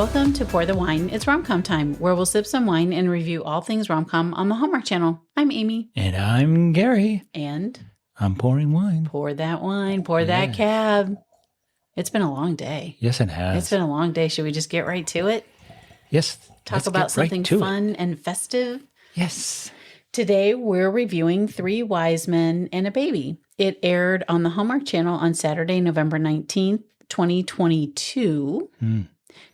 Welcome to Pour the Wine. It's Rom-Com Time, where we'll sip some wine and review all things rom-com on the Hallmark Channel. I'm Amy. And I'm Gary. And I'm pouring wine. pour that wine, pour that cab. It's been a long day. Yes, it has. It's been a long day. Should we just get right to it? Yes. Talk about something fun and festive? Yes. Today, we're reviewing Three Wise Men and a Baby. It aired on the Hallmark Channel on Saturday, November 19th, 2022.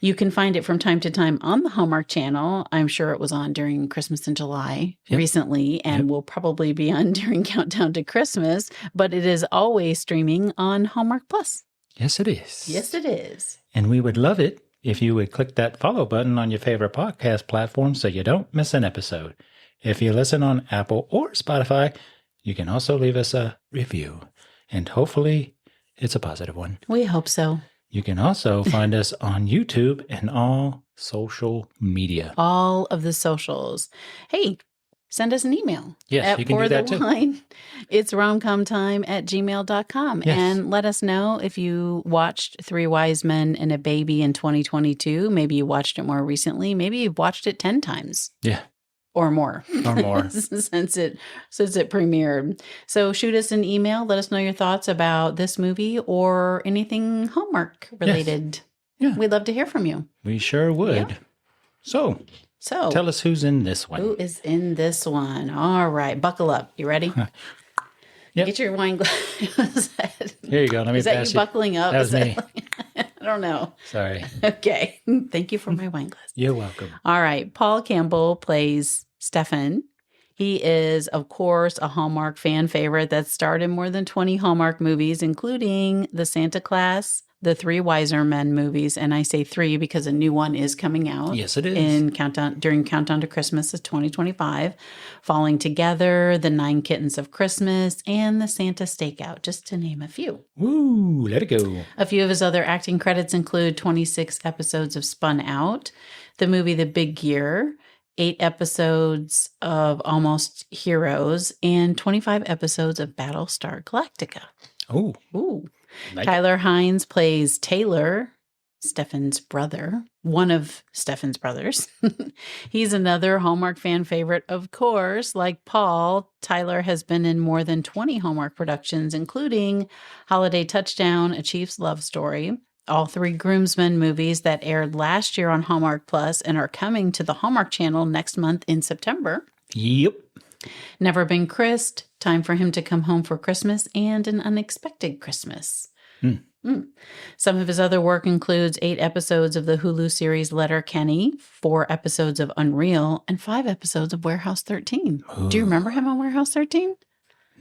You can find it from time to time on the Hallmark Channel. I'm sure it was on during Christmas in July recently, and will probably be on during Countdown to Christmas, but it is always streaming on Hallmark Plus. Yes, it is. Yes, it is. And we would love it if you would click that follow button on your favorite podcast platform so you don't miss an episode. If you listen on Apple or Spotify, you can also leave us a review, and hopefully it's a positive one. We hope so. You can also find us on YouTube and all social media. All of the socials. Hey, send us an email. Yes, you can do that too. Wine. It's romcomtime@gmail.com. Yes. And let us know if you watched Three Wise Men and a Baby in 2022. Maybe you watched it more recently. Maybe you've watched it 10 times. Yeah. Or more. Or more. since it premiered. So shoot us an email. Let us know your thoughts about this movie or anything Hallmark related. Yes. Yeah. We'd love to hear from you. We sure would. Yeah. So tell us who's in this one. Who is in this one? All right. Buckle up. You ready? Yep. Get your wine glass. Here you go. Let me Is that pass you buckling up? That was me. I don't know. Sorry. Okay. Thank you for my wine glass. You're welcome. All right. Paul Campbell plays Stefan. He is, of course, a Hallmark fan favorite that starred in more than 20 Hallmark movies, including the Santa Claus, the Three Wiser Men movies. And I say three because a new one is coming out. Yes, it is. During Countdown to Christmas of 2025. Falling Together, The 9 Kittens of Christmas, and The Santa Stakeout, just to name a few. Woo, let it go. A few of his other acting credits include 26 episodes of Spun Out, the movie The Big Year, 8 episodes of Almost Heroes, and 25 episodes of Battlestar Galactica. Oh. Ooh. Like Tyler Hynes plays Taylor, Stefan's brother, one of Stefan's brothers. He's another Hallmark fan favorite, of course. Like Paul, Tyler has been in more than 20 Hallmark productions, including Holiday Touchdown, A Chief's Love Story, all 3 Groomsmen movies that aired last year on Hallmark Plus and are coming to the Hallmark Channel next month in September. Yep. Never Been Christ, Time for Him to Come Home for Christmas, and An Unexpected Christmas. Some of his other work includes 8 episodes of the Hulu series Letterkenny, 4 episodes of Unreal, and 5 episodes of Warehouse 13. Ooh. Do you remember him on Warehouse 13?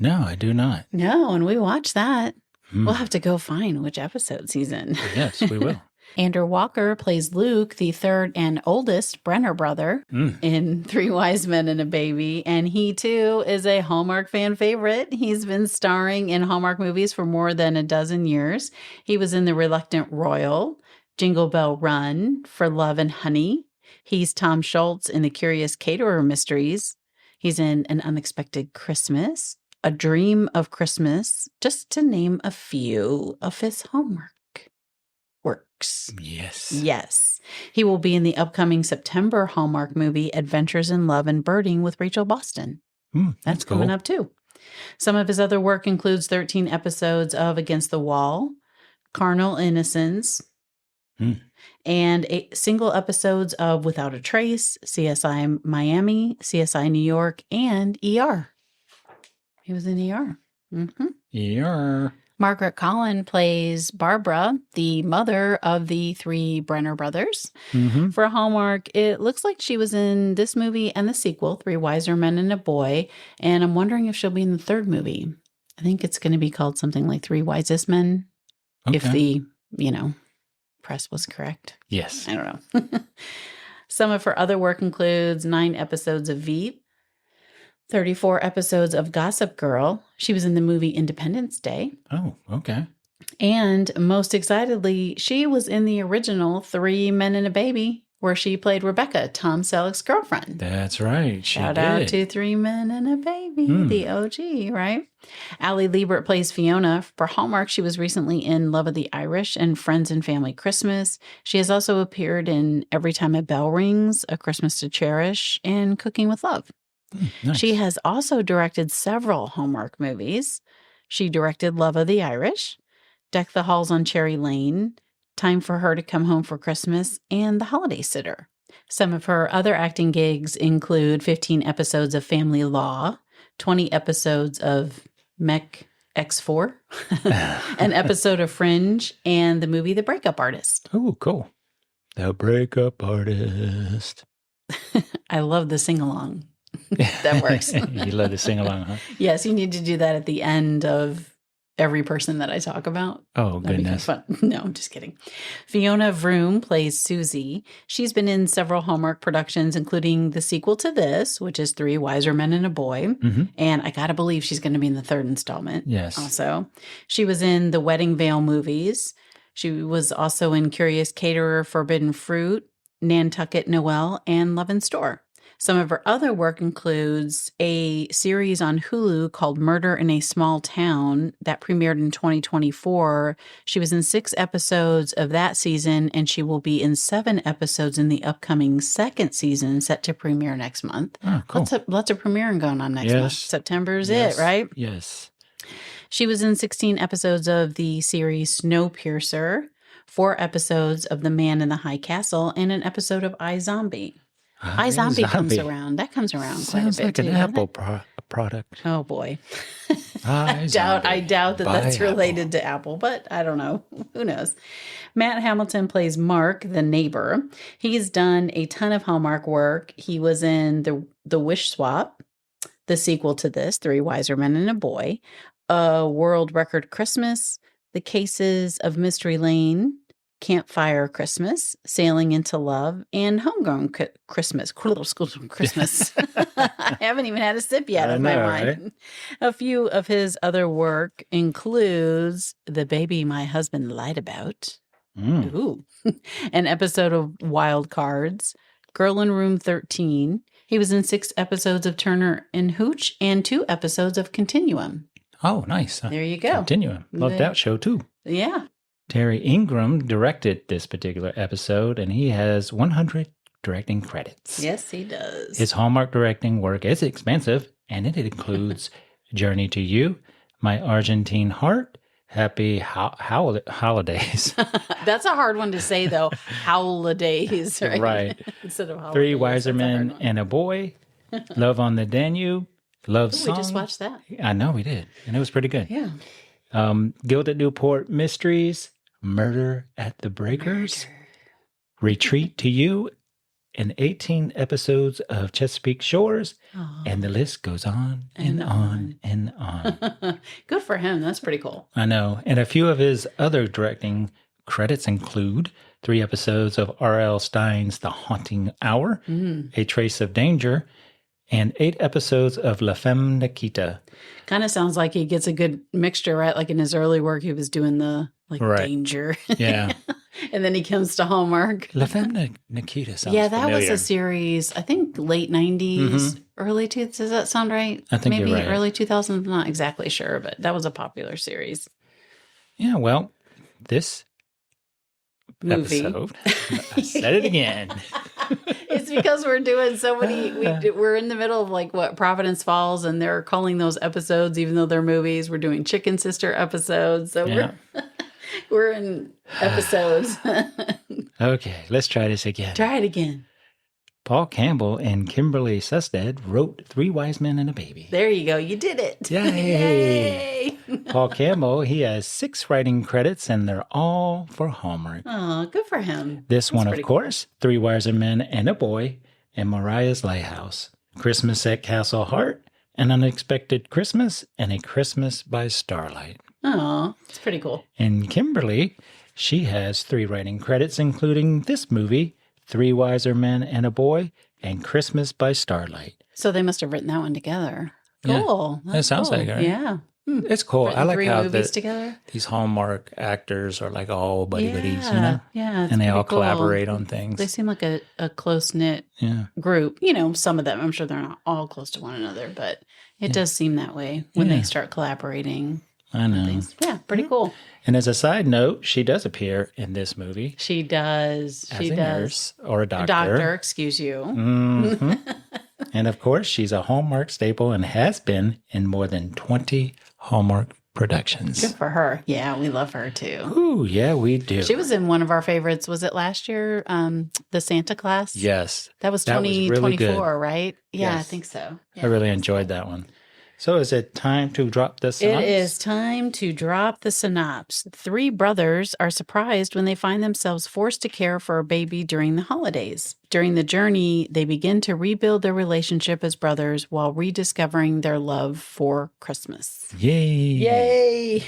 No, I do not. No, and we watched that. We'll have to go find which episodes he's in. Yes, we will. Andrew Walker plays Luke, the third and oldest Brenner brother in Three Wise Men and a Baby. And he, too, is a Hallmark fan favorite. He's been starring in Hallmark movies for more than a dozen years. He was in The Reluctant Royal, Jingle Bell Run, For Love and Honey. He's Tom Schultz in The Curious Caterer Mysteries. He's in An Unexpected Christmas, A Dream of Christmas, just to name a few of his Hallmark works. Yes. Yes. He will be in the upcoming September Hallmark movie Adventures in Love and Birding with Rachel Boston. That's cool. coming up too. Some of his other work includes 13 episodes of Against the Wall, Carnal Innocence, and single episodes of Without a Trace, CSI Miami, CSI New York, and ER. He was in ER. ER. Margaret Collin plays Barbara, the mother of the 3 Brenner brothers. For Hallmark, it looks like she was in this movie and the sequel, Three Wiser Men and a Boy, and I'm wondering if she'll be in the 3rd movie. I think it's going to be called something like Three Wisest Men, if the, press was correct. Yes. I don't know. Some of her other work includes 9 episodes of Veep, 34 episodes of Gossip Girl. She was in the movie Independence Day. Oh, okay. And most excitedly, she was in the original Three Men and a Baby where she played Rebecca, Tom Selleck's girlfriend. That's right. Shout out to Three Men and a Baby, the OG, right? Allie Liebert plays Fiona. For Hallmark, she was recently in Love of the Irish and Friends and Family Christmas. She has also appeared in Every Time a Bell Rings, A Christmas to Cherish, and Cooking with Love. Nice. She has also directed several Hallmark movies. She directed Love of the Irish, Deck the Halls on Cherry Lane, Time for Her to Come Home for Christmas, and The Holiday Sitter. Some of her other acting gigs include 15 episodes of Family Law, 20 episodes of Mech X4, an episode of Fringe, and the movie The Breakup Artist. Oh, cool. The Breakup Artist. I love the sing-along. That works. You love to sing along, huh? Yes, you need to do that at the end of every person that I talk about. Oh, That'd goodness. be kind of fun. No, I'm just kidding. Fiona Vroom plays Susie. She's been in several Hallmark productions, including the sequel to this, which is Three Wiser Men and a Boy. And I got to believe she's going to be in the third installment. Yes. Also, she was in the Wedding Veil movies. She was also in Curious Caterer, Forbidden Fruit, Nantucket Noel, and Love in Store. Some of her other work includes a series on Hulu called Murder in a Small Town that premiered in 2024. She was in 6 episodes of that season, and she will be in 7 episodes in the upcoming second season set to premiere next month. Oh, cool. Lots of premiering going on next month. September is it, right? Yes. She was in 16 episodes of the series Snowpiercer, 4 episodes of The Man in the High Castle, and an episode of iZombie. iZombie comes around. That comes around Sounds quite a bit like an too, Apple product. Oh boy. I doubt that that's related to Apple, but I don't know. Who knows? Matt Hamilton plays Mark, the neighbor. He's done a ton of Hallmark work. He was in the Wish Swap, the sequel to this, Three Wiser Men and a Boy, A World Record Christmas, The Cases of Mystery Lane, Campfire Christmas, Sailing into Love, and Homegrown Christmas. Christmas. I haven't even had a sip yet of my wine. Right? A few of his other work includes The Baby My Husband Lied About, ooh, an episode of Wild Cards, Girl in Room 13. He was in 6 episodes of Turner and Hooch and 2 episodes of Continuum. Oh, nice. There you go. Continuum. Loved that show too. Yeah. Terry Ingram directed this particular episode, and he has 100 directing credits. Yes, he does. His Hallmark directing work is expansive, and it includes Journey to You, My Argentine Heart, Happy Holidays. That's a hard one to say, though. Holidays, right? Right. Instead of holidays. Three Wiser Men and a Boy, Love on the Danube, Love Song. We just watched that. I know we did, and it was pretty good. Yeah. Gilded Newport Mysteries, Murder at the Breakers, Retreat to You, and 18 episodes of Chesapeake Shores, and the list goes on and on and on. Good for him. That's pretty cool. I know. And a few of his other directing credits include 3 episodes of R.L. Stein's The Haunting Hour, A Trace of Danger, and 8 episodes of La Femme Nikita. Kind of sounds like he gets a good mixture, right? Like in his early work, he was doing the danger. Yeah. And then he comes to Hallmark. La Femme Nikita sounds that familiar. was a series, I think late 90s, early 2000s. Does that sound right? I think maybe you're right. Early 2000s. I'm not exactly sure, but that was a popular series. Yeah, well, this movie. Episode, I said it again. It's because we're doing so many. We're in the middle of Providence Falls, and they're calling those episodes, even though they're movies. We're doing Chicken Sister episodes, so we're in episodes. Okay, let's try this again. Try it again. Paul Campbell and Kimberly Sested wrote Three Wise Men and a Baby. There you go. You did it. Yay! Paul Campbell, he has 6 writing credits, and they're all for Hallmark. Oh, good for him. This one, of course, cool. Three Wiser Men and a Boy, and Mariah's Lighthouse, Christmas at Castle Heart, An Unexpected Christmas, and A Christmas by Starlight. Oh, it's pretty cool. And Kimberly, she has 3 writing credits, including this movie, Three Wiser Men and a Boy, and Christmas by Starlight. So they must have written that one together. Cool. Yeah, that sounds like it. Right? Yeah. It's cool. I like 3 how movies together. these Hallmark actors are like all buddies, Yeah, it's and they all pretty cool. collaborate on things. They seem like a close-knit group. Some of them, I'm sure they're not all close to one another, but it does seem that way when they start collaborating. I know. Things. Yeah, pretty cool. And as a side note, she does appear in this movie. She does. As a nurse or a doctor. A doctor, excuse you. Mm-hmm. And of course, she's a Hallmark staple and has been in more than 20 Hallmark productions. Good for her. Yeah, we love her too. Ooh, yeah, we do. She was in one of our favorites. Was it last year? The Santa Class? Yes. That was That was really 2024, good. right? Yeah, Yes. I think so. Yeah. I really enjoyed that one. So is it time to drop the synopsis? It is time to drop the synopsis. 3 brothers are surprised when they find themselves forced to care for a baby during the holidays. During the journey, they begin to rebuild their relationship as brothers while rediscovering their love for Christmas. Yay! Yay!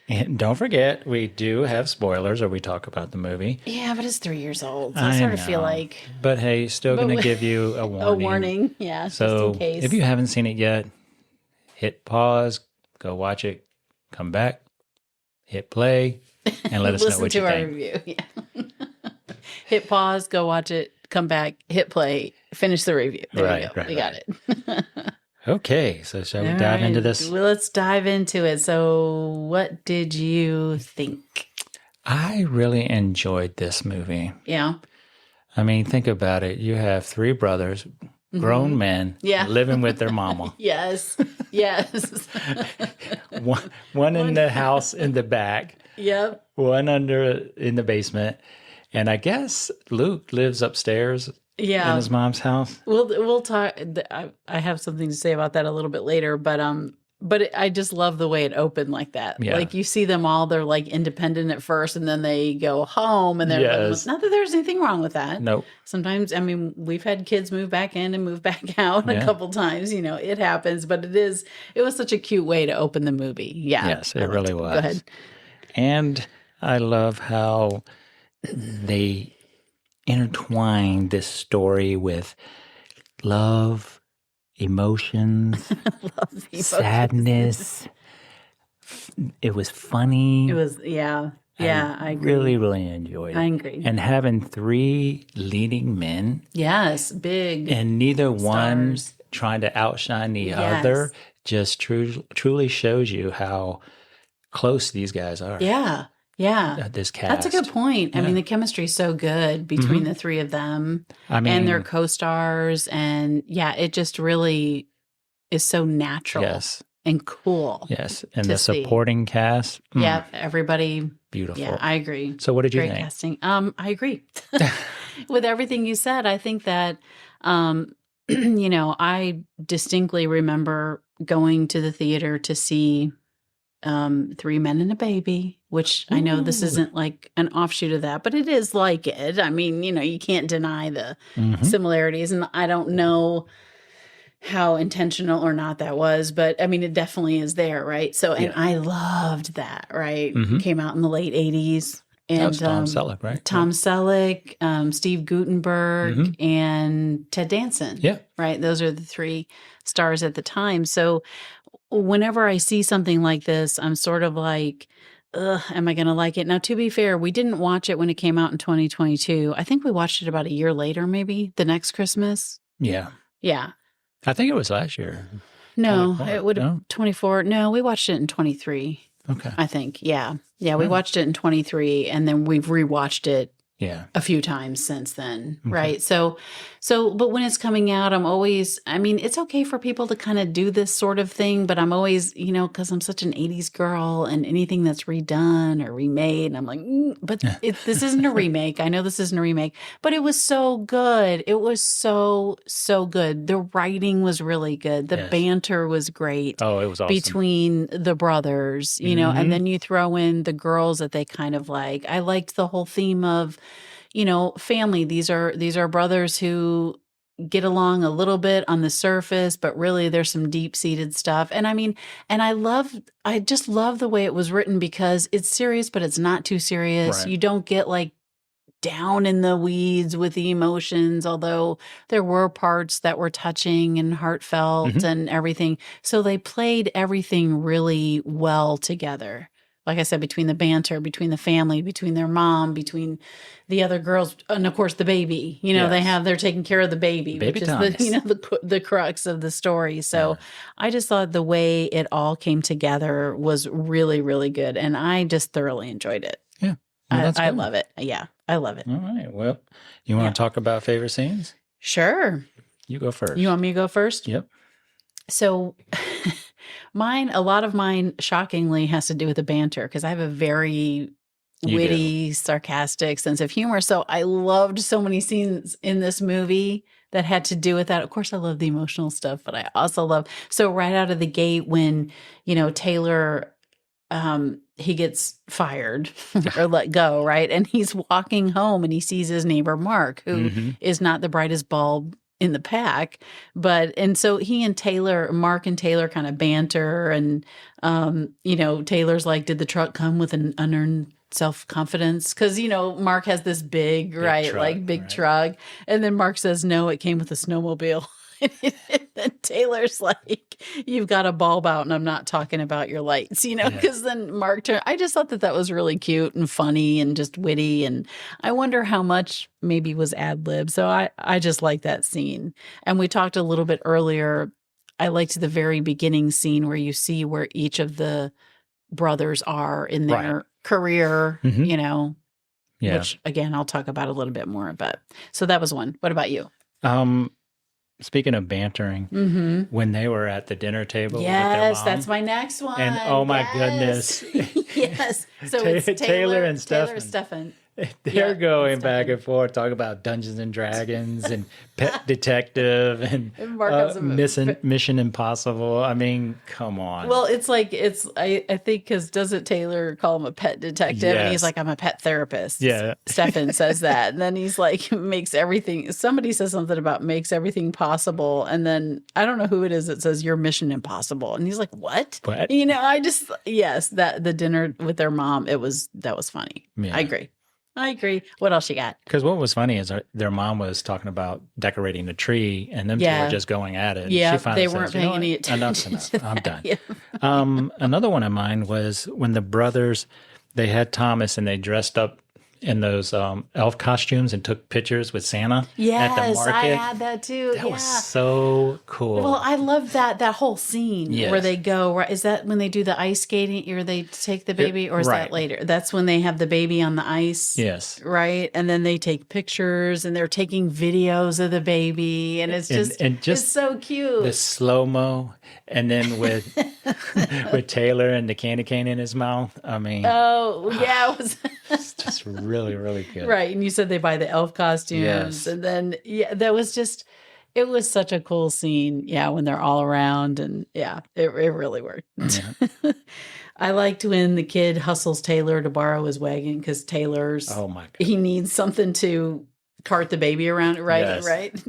And don't forget, we do have spoilers or we talk about the movie. Yeah, but it's 3 years old. So I sort of feel like... But hey, still going to give you a warning. A warning, yeah, So just in case. if you haven't seen it yet, hit pause, go watch it, come back, hit play, and let us know what you think. Listen to our review, yeah. Hit pause, go watch it, come back, hit play, finish the review. There you go. Right, we got it. Okay, so shall we All dive into right. this? Well, let's dive into it. So what did you think? I really enjoyed this movie. Yeah. I mean, think about it. You have 3 brothers, grown men, living with their mama. Yes. Yes. one in the house in the back. Yep. One in the basement. And I guess Luke lives upstairs in his mom's house. We'll talk. I have something to say about that a little bit later, but I just love the way it opened like that. Yeah. Like you see them all, they're like independent at first, and then they go home, and they're not that there's anything wrong with that. Nope. Sometimes, I mean, we've had kids move back in and move back out a couple times. It happens, but it was such a cute way to open the movie. Yeah. Yes, it really was. Go ahead. And I love how they intertwine this story with love, emotions, sadness. It was funny. It was, yeah. Yeah, I agree. Really, really enjoyed it. I agree. And having 3 leading men. Yes, big. And neither stars. one trying to outshine the other just truly shows you how close these guys are. Yeah. Yeah. This cast. That's a good point. I mean, the chemistry is so good between the 3 of them and their co-stars. And it just really is so natural and cool. Yes. And the supporting cast. Yeah. Everybody. Beautiful. Yeah, I agree. So what did you Great think? Casting. I agree with everything you said. I think that, I distinctly remember going to the theater to see 3 Men and a Baby, which I know this isn't like an offshoot of that, but it is like it. I mean, you can't deny the similarities, and I don't know how intentional or not that was, but I mean, it definitely is there, right? So, and I loved that, right? Came out in the late 80s. And that was Tom Selleck, right? Tom Selleck, Steve Guttenberg, and Ted Danson. Yeah. Right? Those are the 3 stars at the time. So whenever I see something like this, I'm sort of like, ugh, am I going to like it? Now, to be fair, we didn't watch it when it came out in 2022. I think we watched it about a year later, maybe, the next Christmas. Yeah. Yeah. I think it was last year. No, it would have 24. No, we watched it in 23. Okay. I think. Yeah. Yeah. We watched it in 23, and then we've rewatched it a few times since then. Okay. Right. So, but when it's coming out, it's okay for people to kind of do this sort of thing, but I'm always, because I'm such an 80s girl, and anything that's redone or remade, I'm like, but this isn't a remake. I know this isn't a remake, but it was so good. It was so, so good. The writing was really good. The banter was great. Oh, it was awesome. Between the brothers, and then you throw in the girls that they kind of like. I liked the whole theme of, family. These are brothers who get along a little bit on the surface, but really there's some deep-seated stuff. And I mean, and I just love the way it was written, because it's serious, but it's not too serious. Right. You don't get like down in the weeds with the emotions, although there were parts that were touching and heartfelt and everything. So they played everything really well together. Like I said, between the banter, between the family, between their mom, between the other girls, and of course the baby. They're taking care of the baby, Baby which Thomas. is the crux of the story. So I just thought the way it all came together was really, really good, and I just thoroughly enjoyed it. Yeah, well, I love it. Yeah, I love it. All right. Well, you want to talk about favorite scenes? Sure. You go first. You want me to go first? Yep. So a lot of mine, shockingly, has to do with the banter because I have a very witty, sarcastic sense of humor. So I loved so many scenes in this movie that had to do with that. Of course, I love the emotional stuff, but I also love, so right out of the gate when, Taylor, he gets fired or let go, right? And he's walking home and he sees his neighbor, Mark, who is not the brightest bulb in the pack, and so Mark and Taylor kind of banter, and Taylor's like, did the truck come with an unearned self-confidence? Because Mark has this big truck, and then Mark says no, it came with a snowmobile. And Taylor's like, you've got a bulb out and I'm not talking about your lights, because then Mark turned. I just thought that was really cute and funny and just witty. And I wonder how much maybe was ad lib. So I just like that scene. And we talked a little bit earlier. I liked the very beginning scene where you see where each of the brothers are in their career, which again, I'll talk about a little bit more. But so that was one. What about you? Speaking of bantering, when they were at the dinner table with their mom, that's my next one. And oh my goodness. Yes. So it's Taylor and Stefan. They're going back and forth, talking about Dungeons and Dragons and Pet Detective and Mission Impossible. I mean, come on. Well, I think because doesn't Taylor call him a pet detective? Yes. And he's like, I'm a pet therapist. Yeah. Stefan says that. And then he's like, somebody says something about makes everything possible. And then I don't know who it is that says you're Mission Impossible. And he's like, what? What? That the dinner with their mom, that was funny. Yeah. I agree. What else you got? Because what was funny is their mom was talking about decorating the tree, and them two were just going at it. Yeah, they weren't paying any attention. Enough's enough. I'm done. Yeah. Another one of mine was when the brothers, they had Thomas and they dressed up in those elf costumes and took pictures with Santa at the market. I had that too. That was so cool. Well, I love that whole scene where they go. Is that when they do the ice skating, or they take the baby, or is that later? That's when they have the baby on the ice. Yes. Right, and then they take pictures and they're taking videos of the baby, and it's just it's so cute. The slow mo, and then with with Taylor and the candy cane in his mouth. I mean, it was it's just really, really good. Right. And you said they buy the elf costumes. Yes. And then, that was just, it was such a cool scene. Yeah. When they're all around, and it really worked. Yeah. I liked when the kid hustles Taylor to borrow his wagon because Taylor's, oh my God, he needs something to cart the baby around. Right. Yes. Right.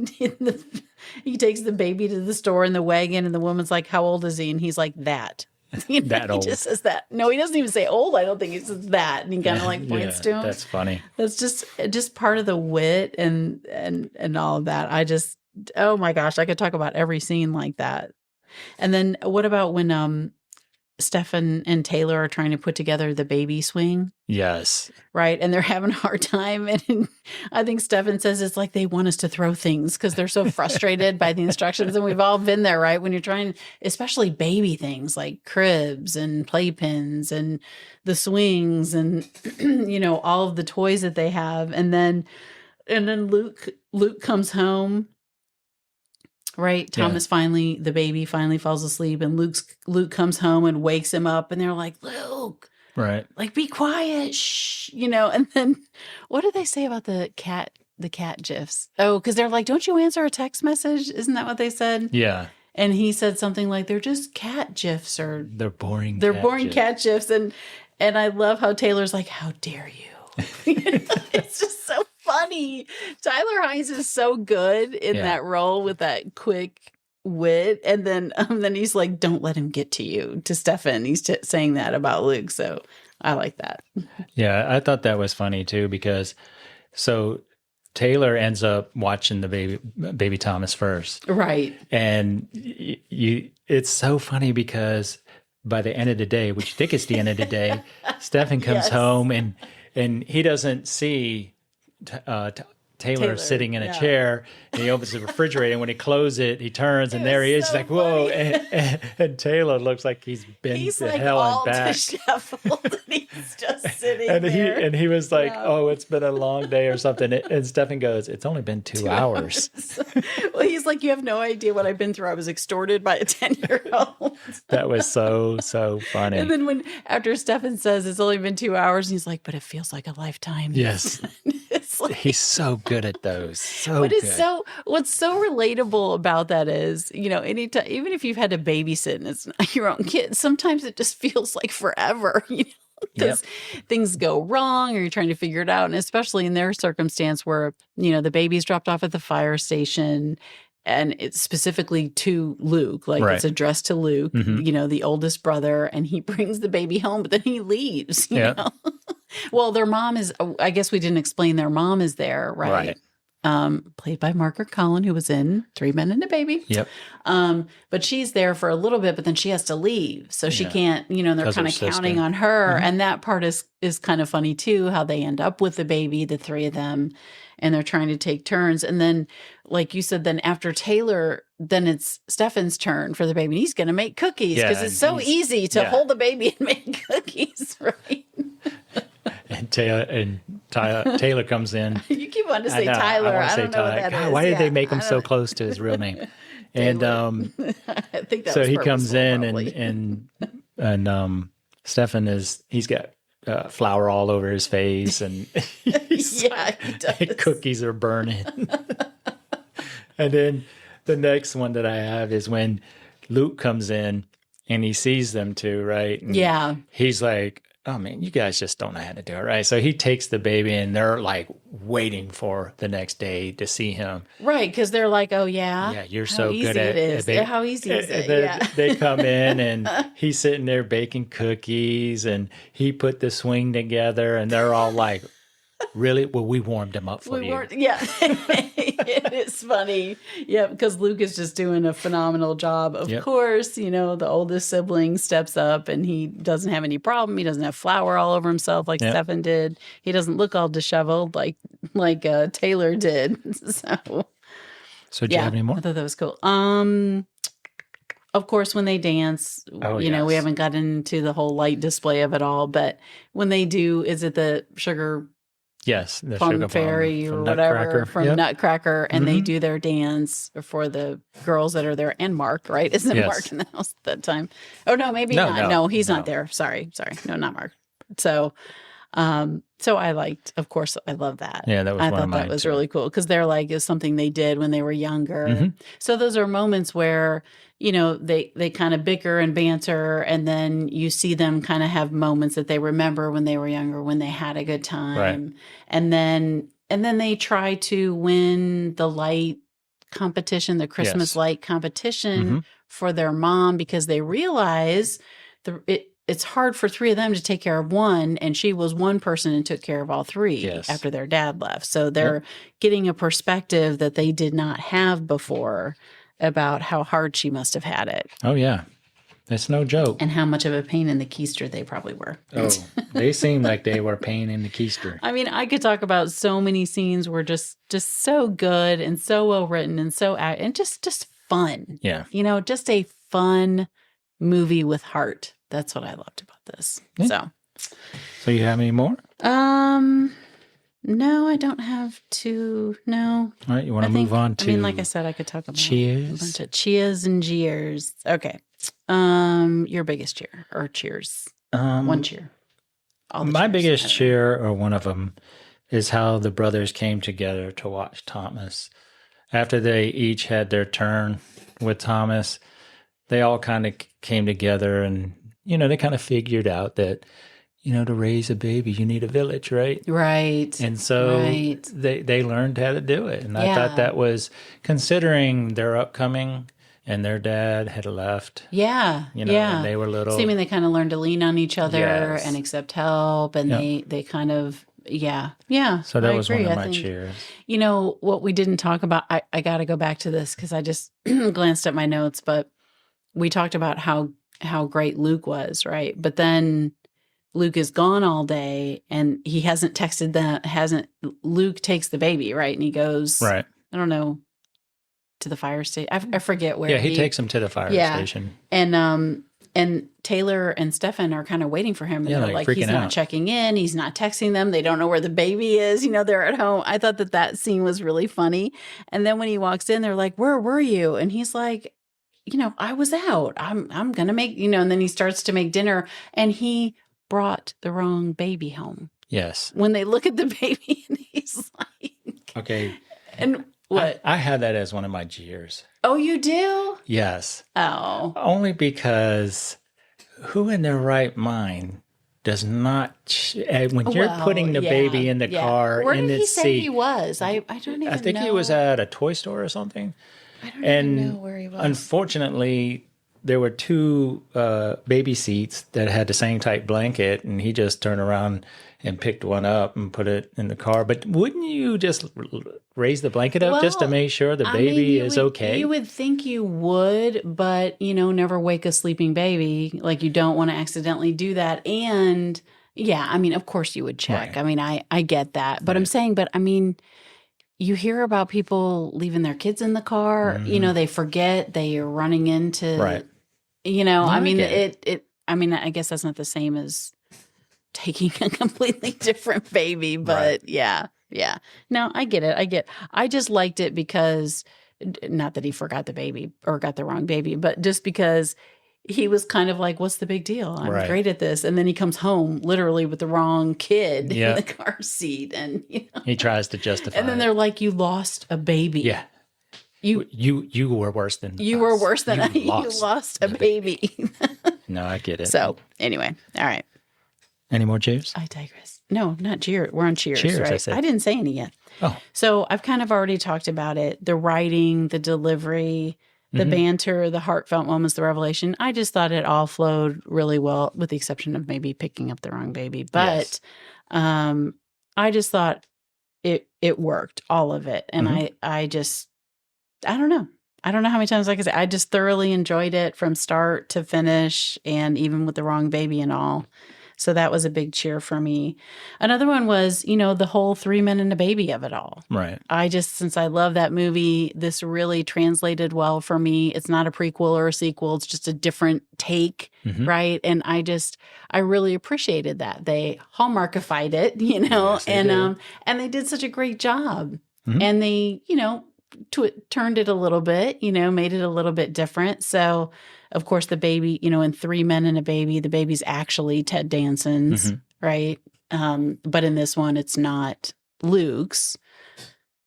He takes the baby to the store in the wagon, and the woman's like, how old is he? And he's like, that. That old. He just says that. No, he doesn't even say old. I don't think he says that. And he kind of points to him. That's funny. That's just part of the wit and all of that. Oh my gosh, I could talk about every scene like that. And then what about when Stefan and Taylor are trying to put together the baby swing? Yes. Right. And they're having a hard time. And I think Stefan says it's like they want us to throw things because they're so frustrated by the instructions. And we've all been there, right? When you're trying, especially baby things like cribs and playpens and the swings and, all of the toys that they have. And then Luke comes home. Right. Thomas the baby finally falls asleep, and Luke comes home and wakes him up, and they're like, Luke, right. Like, be quiet. Shh. And then what do they say about the cat gifs? Oh, because they're like, don't you answer a text message? Isn't that what they said? Yeah. And he said something like, they're just cat gifs, or they're boring. Cat gifs. And I love how Taylor's like, how dare you? It's just so funny. Tyler Hynes is so good in that role with that quick wit, and then he's like, "Don't let him get to you." To Stefan, he's saying that about Luke. So I like that. Yeah, I thought that was funny too, because So Taylor ends up watching the baby Thomas first. Right. And it's so funny because by the end of the day, which you think it's the end of the day, Stefan comes home and he doesn't see Taylor sitting in a chair, and he opens the refrigerator, and when he closes it, he turns, and there he is. So He's like, whoa. And Taylor looks like he's been to like hell all and back. disheveled, and he's just sitting And there. he was like, oh, it's been a long day or something. And Stefan goes, it's only been 2 hours. Well, he's like, you have no idea what I've been through. I was extorted by a 10-year-old. That was so funny. And then after Stefan says it's only been 2 hours, he's like, but it feels like a lifetime. Yes. It's like, he's so good at those. What's so relatable about that is, anytime, even if you've had to babysit and it's not your own kid, sometimes it just feels like forever, because things go wrong or you're trying to figure it out. And especially in their circumstance where, the baby's dropped off at the fire station and it's specifically to Luke, like it's addressed to Luke, the oldest brother, and he brings the baby home, but then he leaves, you know? Well, their mom is, I guess we didn't explain their mom is there, right? Played by Margaret Collin, who was in 3 Men and a Baby. Yep. But she's there for a little bit, but then she has to leave. So she can't, they're kind of counting on her. And that part is kind of funny too, how they end up with the baby, the three of them, and they're trying to take turns. And then, like you said, then after Taylor, then it's Stefan's turn for the baby. And he's going to make cookies because it's so easy to hold the baby and make cookies, right? And Taylor comes in. You keep wanting to say Tyler. I don't know what that is. Why did they make him so close to his real name? And I think that so was he comes in probably. and Stefan he's got flour all over his face and he does. Cookies are burning. And then the next one that I have is when Luke comes in and he sees them two, right? And he's like, oh man, you guys just don't know how to do it, right? So he takes the baby and they're like waiting for the next day to see him. Right, because they're like, oh yeah. Yeah, you're so good at it. How easy is it? They come in and he's sitting there baking cookies and he put the swing together and they're all like, really? Well, we warmed him up for you. Yeah, it is funny. Yeah, because Luke is just doing a phenomenal job. Of course, the oldest sibling steps up and he doesn't have any problem. He doesn't have flour all over himself like Stefan did. He doesn't look all disheveled like Taylor did. So do you have any more? I thought that was cool. Of course, when they dance, we haven't gotten into the whole light display of it all, but when they do, is it the sugar? Yes, the Fun Sugar Fairy Plum or from whatever Nutcracker. from Nutcracker, and they do their dance for the girls that are there, and Mark, right? Isn't Mark in the house at that time? Oh no, maybe not. No, he's not there. Sorry, no, not Mark. So I liked, of course, I love that. Yeah, that was I one thought of mine that was too. really cool because they're like it's something they did when they were younger. So those are moments where they kind of bicker and banter, and then you see them kind of have moments that they remember when they were younger, when they had a good time, Right. and then they try to win the light competition, the Christmas light competition for their mom because they realize it's hard for three of them to take care of one, and she was one person and took care of all three after their dad left. So they're getting a perspective that they did not have before about how hard she must have had it. Oh, yeah. It's no joke. And how much of a pain in the keister they probably were. Oh, they seemed like they were a pain in the keister. I mean, I could talk about so many scenes were just so good and so well written and just fun. Yeah. Just a fun movie with heart. That's what I loved about this. Yeah. So you have any more? No, I don't have to. No. All right. You want to move on to? I mean, like I said, I could talk about cheers. A bunch of cheers and jeers. Okay. Your biggest cheer or cheers? One cheer. My biggest cheer, or one of them, is how the brothers came together to watch Thomas. After they each had their turn with Thomas, they all kind of came together and, they kind of figured out that, to raise a baby, you need a village, right? Right. And so they learned how to do it. And I thought that was, considering their upcoming and their dad had left. Yeah. When they were little. Seeming they kind of learned to lean on each other and accept help. And they kind of Yeah. Yeah. So that I was agree. one of I my think, cheers. you know, what we didn't talk about, I got to go back to this because I just glanced at my notes, but we talked about how great Luke was, right? But then Luke is gone all day and he hasn't texted Luke takes the baby, right? And he goes, Right. I don't know, to the fire station. I forget where. Yeah, he takes him to the fire station. And Taylor and Stefan are kind of waiting for him. And Yeah, they're like like, he's freaking not out. checking in. He's not texting them. They don't know where the baby is. You know, they're at home. I thought that scene was really funny. And then when he walks in, they're like, where were you? And he's like, you know, I was out. I'm going to make, you know, and then he starts to make dinner and he brought the wrong baby home. Yes. When they look at the baby and he's like, okay. And what? I had that as one of my jeers. Oh, you do? Yes. Oh. Only because who in their right mind does not, when you're putting the baby in the car, where in did he its say seat. he was? I don't even know. I think he was at a toy store or something. I don't even know where he was. Unfortunately, there were two baby seats that had the same type blanket, and he just turned around and picked one up and put it in the car. But wouldn't you just raise the blanket up just to make sure the baby is okay? You would think you would, but, you know, never wake a sleeping baby. Like, you don't want to accidentally do that. And, yeah, I mean, of course you would check. Right. I mean, I get that. But I'm saying, but, I mean, you hear about people leaving their kids in the car. You know, they forget. They are running into... Right. You know, No, I mean, I guess that's not the same as taking a completely different baby, but yeah. No, I get it. I just liked it because, not that he forgot the baby or got the wrong baby, but just because he was kind of like, what's the big deal? I'm great at this. And then he comes home literally with the wrong kid in the car seat. And, you know, he tries to justify and then they're like, you lost a baby. Yeah. You were worse than you us. were worse than you you lost a baby. No, I get it. So anyway, all right. Any more cheers? I digress. No, not cheers. We're on cheers, Cheers, right? I said. I didn't say any yet. Oh. So I've kind of already talked about it. The writing, the delivery, the banter, the heartfelt moments, the revelation. I just thought it all flowed really well, with the exception of maybe picking up the wrong baby. But I just thought it worked, all of it. And I don't know. I don't know how many times I can say I just thoroughly enjoyed it from start to finish, and even with the wrong baby and all. So that was a big cheer for me. Another one was, you know, the whole 3 men and a baby of it all. Right. Since I love that movie, this really translated well for me. It's not a prequel or a sequel. It's just a different take, right? And I really appreciated that. They Hallmarkified it, you know, and they did such a great job. And they, you know, turned it a little bit, you know, made it a little bit different. So, of course, the baby, you know, in 3 Men and a Baby, the baby's actually Ted Danson's, right? But in this one, it's not Luke's.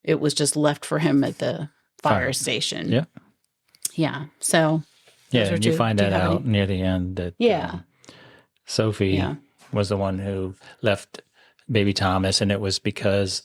It was just left for him at the fire station. Yeah. Yeah. So. Yeah, and you find that out near the end that Sophie was the one who left baby Thomas, and it was because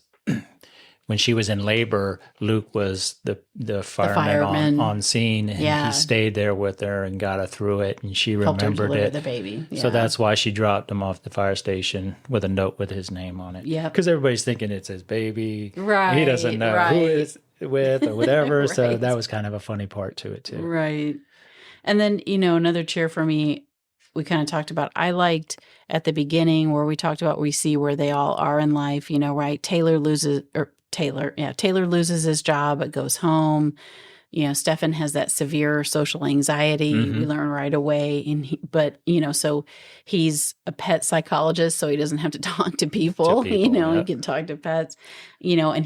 when she was in labor, Luke was the fireman on scene, and he stayed there with her and got her through it, and she remembered it. The baby. Yeah. So that's why she dropped him off the fire station with a note with his name on it. Yeah, because everybody's thinking it's his baby. Right. He doesn't know who it's with or whatever. So that was kind of a funny part to it too. Right. And then, you know, another cheer for me, we kind of talked about, I liked at the beginning where we talked about, we see where they all are in life, you know, right? Taylor loses his job, but goes home. You know, Stefan has that severe social anxiety. We learn right away. But, you know, so he's a pet psychologist, so he doesn't have to talk to people. You know, he can talk to pets, you know, and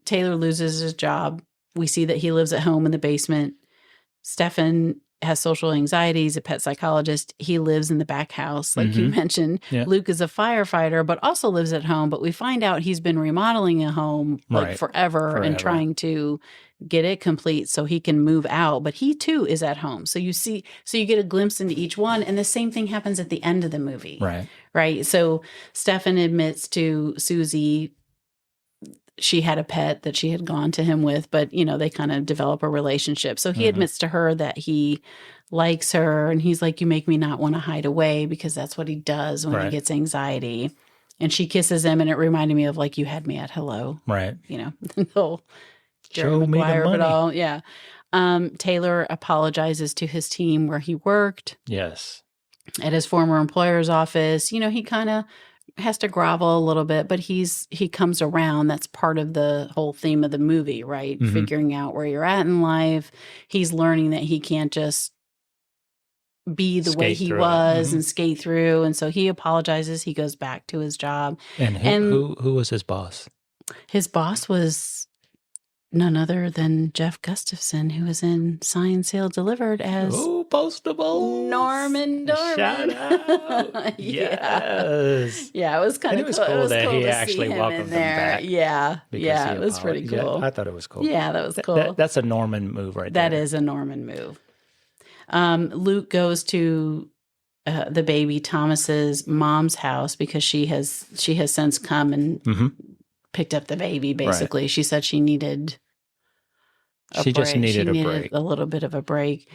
Taylor loses his job. We see that he lives at home in the basement. Stefan has social anxiety. He's a pet psychologist. He lives in the back house, like you mentioned. Yeah. Luke is a firefighter, but also lives at home. But we find out he's been remodeling a home like forever and trying to get it complete so he can move out. But he too is at home. So you get a glimpse into each one. And the same thing happens at the end of the movie. Right. So Stefan admits to Susie she had a pet that she had gone to him with, but, you know, they kind of develop a relationship. So he admits to her that he likes her, and he's like, you make me not want to hide away, because that's what he does when he gets anxiety. And she kisses him, and it reminded me of like, you had me at hello, Right. you know, the whole Jerry Show me the Maguire of it money. all. Yeah. Taylor apologizes to his team where he worked Yes. at his former employer's office. You know, he kind of has to grovel a little bit, but he comes around. That's part of the whole theme of the movie, right? Mhm. Figuring out where you're at in life. He's learning that he can't just be the way Skate he through it. was Mhm. and skate through. And so he apologizes. He goes back to his job. And who was his boss? His boss was none other than Jeff Gustafson, who was in Sign Sale Delivered as Postables. Norman Dorman. Shout out. Yes. Yeah, it was kind And of it was cool. cool that to he see actually him welcomed in them there. back Yeah, because yeah, he it was pretty apologized. cool. Yeah, I thought it was cool. Yeah, that was cool. That's a Norman move right there. That is a Norman move. Luke goes to the baby Thomas's mom's house because she has since come and Mhm. picked up the baby. Basically, she said she needed. She just needed a break. A little bit of a break.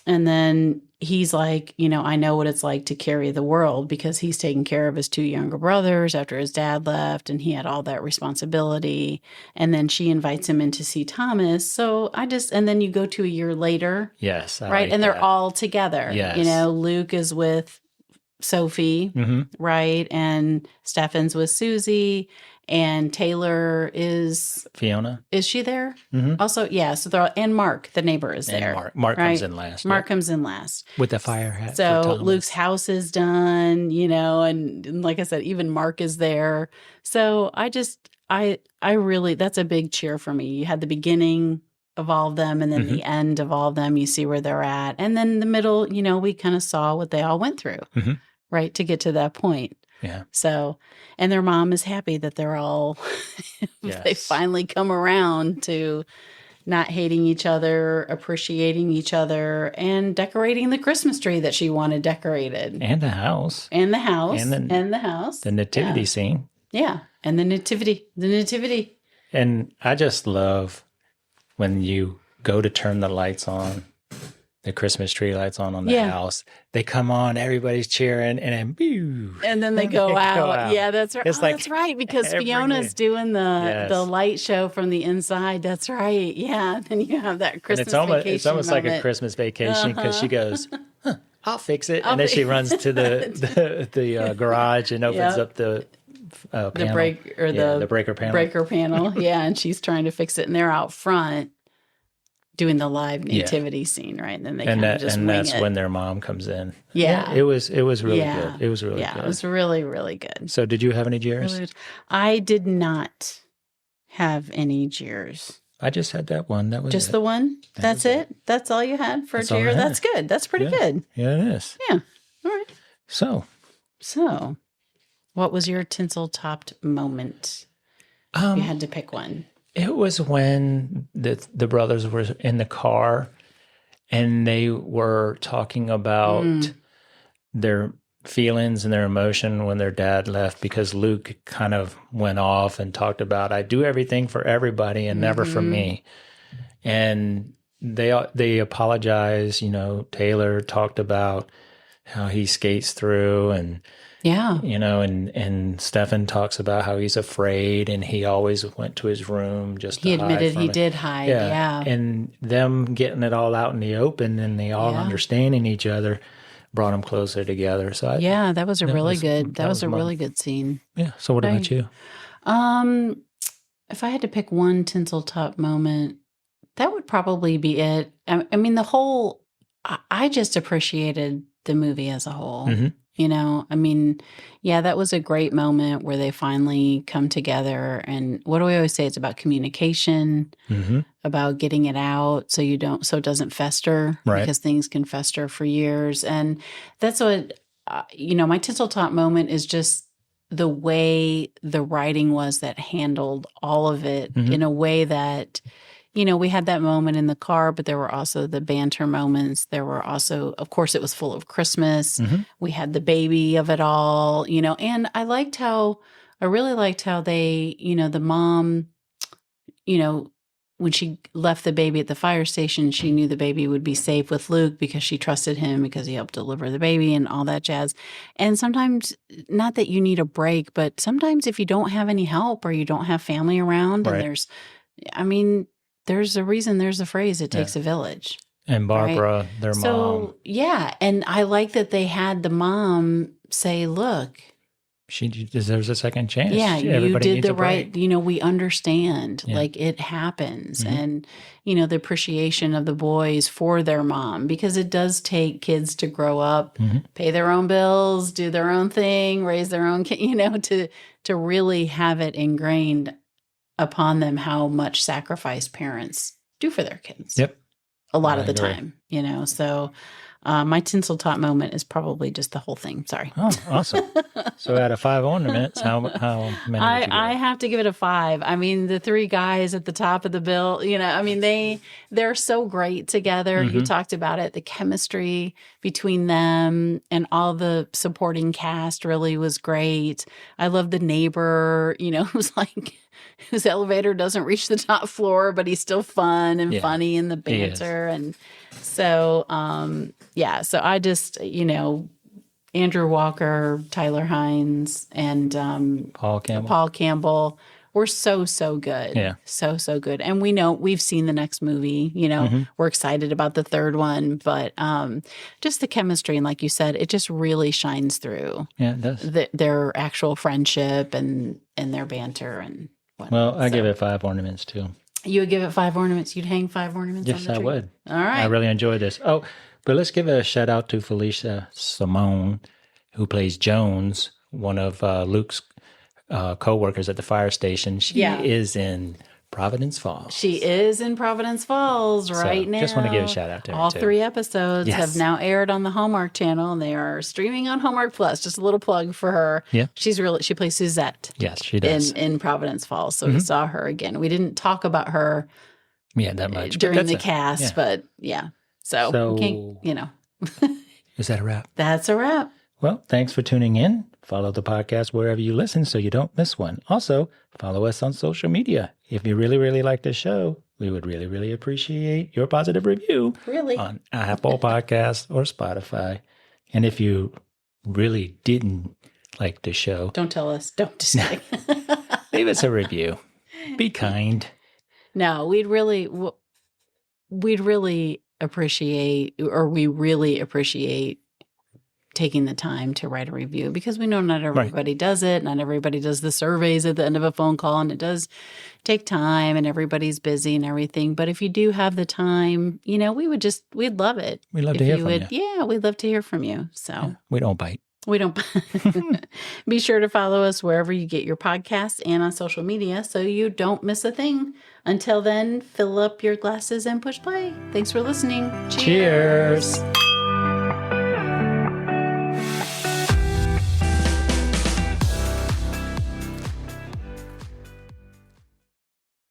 And then he's like, you know, I know what it's like to carry the world because he's taking care of his two younger brothers after his dad left and he had all that responsibility. And then she invites him in to see Thomas. So and then you go to a year later. Yes. I Right. like And they're that. all together. Yes. You know, Luke is with Sophie, Mhm. right? And Stefan's with Susie. And Taylor is Fiona. Is she there? Mhm. Also, yeah. So they're all, and Mark, the neighbor, is And there. Mark right? comes in last. Mark comes in last. With the fire hat. So for Thomas. Luke's house is done, you know, and like I said, even Mark is there. So I really, that's a big cheer for me. You had the beginning of all of them and then the end of all of them. You see where they're at. And then the middle, you know, we kind of saw what they all went through, right, to get to that point. Yeah. So, and their mom is happy that they're all, they finally come around to not hating each other, appreciating each other, and decorating the Christmas tree that she wanted decorated. And the house. And the house. And the house. The nativity scene. Yeah. And the nativity. And I just love when you go to turn the lights on, the Christmas tree lights on the house. They come on, everybody's cheering, and then boo. And then they go out. Yeah, that's right. It's like that's right, because Fiona's doing the light show from the inside. That's right. Yeah. Then you have that Christmas vacation. It's almost like a Christmas vacation because she goes, I'll fix it. And then she runs to the garage and opens up the panel. The breaker panel. Breaker panel. Yeah. And she's trying to fix it. And they're out front doing the live nativity scene, right? And then they kind of just wing that's it. when their mom comes in. Yeah. It was really good. It was really good. It was really, really good. So did you have any jeers? I did not have any jeers. I just had that one. That was just it. the one? That's it? That's all you had for a That's all I jeer? had. That's good. That's pretty good. Yeah, it is. Yeah. All right. So, what was your tinsel-topped moment? You had to pick one. It was when the brothers were in the car and they were talking about their feelings and their emotion when their dad left, because Luke kind of went off and talked about, I do everything for everybody and never for me. And they apologized. You know, Taylor talked about how he skates through and you know, and Stefan talks about how he's afraid and he always went to his room just to hide. He admitted he did hide, yeah. And them getting it all out in the open and they all understanding each other brought them closer together. So that was a really good scene. Yeah. So what about you? If I had to pick one tinsel top moment, that would probably be it. I mean, I just appreciated the movie as a whole. You know, I mean, that was a great moment where they finally come together. And what do we always say? It's about communication, about getting it out so it doesn't fester, because things can fester for years. And that's what, my tinsel top moment is just the way the writing was that handled all of it in a way that, we had that moment in the car, but there were also the banter moments. There were also, of course, it was full of Christmas. We had the baby of it all, and I really liked how they, the mom, when she left the baby at the fire station, she knew the baby would be safe with Luke because she trusted him because he helped deliver the baby and all that jazz. And sometimes, not that you need a break, but sometimes if you don't have any help or you don't have family around, Right. and there's a reason there's a phrase, it takes a village. And Barbara, right? their mom. So, yeah. And I like that they had the mom say, look, she deserves a second chance. yeah, you did the right, break. we understand, like it happens. And, the appreciation of the boys for their mom, because it does take kids to grow up, pay their own bills, do their own thing, raise their own kid, to really have it ingrained upon them how much sacrifice parents do for their kids. Yep. A lot of the time, so my tinsel top moment is probably just the whole thing. Sorry. Oh, awesome. So out of 5 ornaments, how many would you give? I have to give it a 5. I mean, the 3 guys at the top of the bill, they're so great together. You talked about it. The chemistry between them and all the supporting cast really was great. I love the neighbor, who's like, whose elevator doesn't reach the top floor, but he's still fun and funny in the banter. And so, so I just, Andrew Walker, Tyler Hynes, and Paul Campbell were so good. Yeah. So good. And we've seen the next movie, we're excited about the third one, but just the chemistry. And like you said, it just really shines through. Yeah, it does. Their actual friendship and their banter and whatnot. Well, I give it 5 ornaments too. You would give it 5 ornaments? You'd hang 5 ornaments on the tree? Yes, I would. All right. I really enjoyed this. Oh, but let's give a shout out to Felicia Simone, who plays Jones, one of Luke's co-workers at the fire station. She is in Providence Falls. She is in Providence Falls right now. Just want to give a shout out to her. All 3 episodes have now aired on the Hallmark channel, and they are streaming on Hallmark Plus. Just a little plug for her. Yeah. She plays Suzette. Yes, she does. In Providence Falls. So we saw her again. We didn't talk about her that much during the cast, but yeah. So Is that a wrap? That's a wrap. Well, thanks for tuning in. Follow the podcast wherever you listen so you don't miss one. Also, follow us on social media. If you really, really like the show, we would really, really appreciate your positive review on Apple Podcasts or Spotify. And if you really didn't like the show, don't tell us. Don't just leave us a review. Be kind. No, we really appreciate taking the time to write a review, because we know not everybody does it. Not everybody does the surveys at the end of a phone call, and it does take time, and everybody's busy and everything. But if you do have the time, we'd love it. We'd love to hear from you. Yeah, we'd love to hear from you. So we don't bite. We don't. Be sure to follow us wherever you get your podcasts and on social media so you don't miss a thing. Until then, fill up your glasses and push play. Thanks for listening. Cheers.